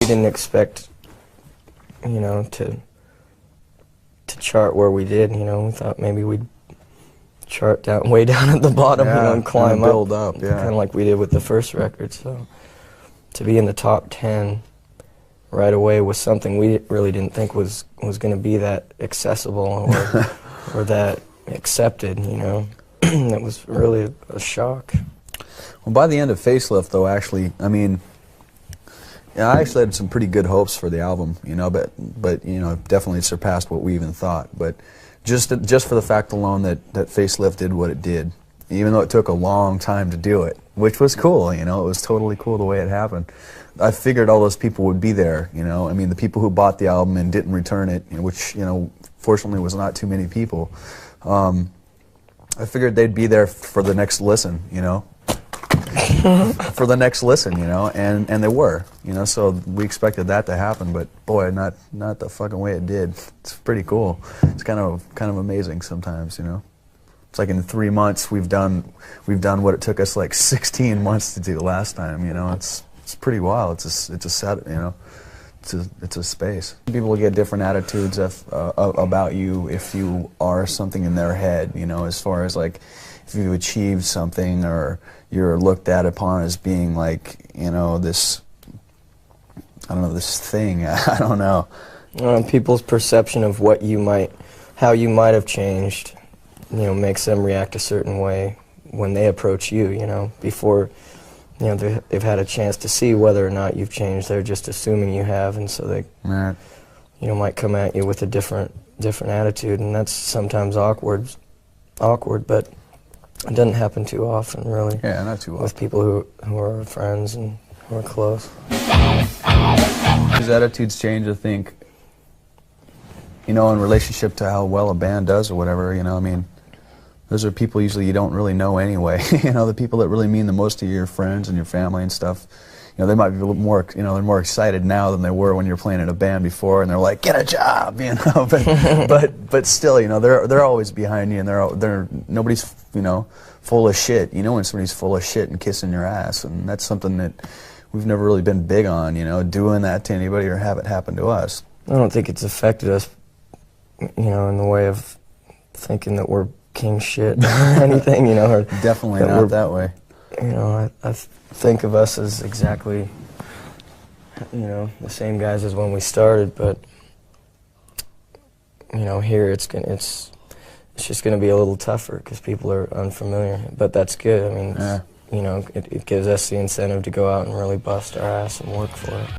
We didn't expect, you know, to chart where we did. You know, we thought maybe we'd chart down way down at the bottom, yeah, you know, and climb build up, yeah. kind of like we did with the first record. So to be in the top 10 right away was something we really didn't think was going to be that accessible or that accepted. You know, it was really a shock. Well, by the end of Facelift, though, actually, I mean, yeah, I actually had some pretty good hopes for the album, you know, but you know, definitely surpassed what we even thought. But just for the fact alone that Facelift did what it did, even though it took a long time to do it, which was cool, you know, it was totally cool the way it happened. I figured all those people would be there, you know. I mean, the people who bought the album and didn't return it, you know, which, you know, fortunately was not too many people. I figured they'd be there for the next listen, you know. For the next listen, you know, and they were, you know, so we expected that to happen, but boy, not the fucking way it did. It's pretty cool. It's kind of amazing sometimes, you know. It's like in 3 months we've done what it took us like 16 months to do last time, you know. It's pretty wild. It's a set, you know. It's a space. People will get different attitudes about you if you are something in their head, you know, as far as like if you've achieved something or you're looked at upon as being like, you know, this, I don't know, this thing, I don't know. People's perception of what you might, how you might have changed, you know, makes them react a certain way when they approach you, you know, before, you know, they've had a chance to see whether or not you've changed. They're just assuming you have, and so they, right, you know, might come at you with a different attitude, and that's sometimes awkward, but it doesn't happen too often, really. Yeah, not too often. With people who are friends and who are close. His attitudes change, I think, you know, in relationship to how well a band does or whatever, you know, I mean, those are people usually you don't really know anyway. You know, the people that really mean the most to you, your friends and your family and stuff, you know, they might be a little more, you know, they're more excited now than they were when you were playing in a band before, and they're like, get a job, you know, but still, you know, they're always behind you, and they're nobody's, you know, full of shit. You know when somebody's full of shit and kissing your ass, and that's something that we've never really been big on, you know, doing that to anybody or have it happen to us. I don't think it's affected us, you know, in the way of thinking that we're king shit or anything, you know. Or definitely not that way. You know, I think of us as exactly, you know, the same guys as when we started, but, you know, here it's just going to be a little tougher because people are unfamiliar, but that's good. I mean, you know, it gives us the incentive to go out and really bust our ass and work for it.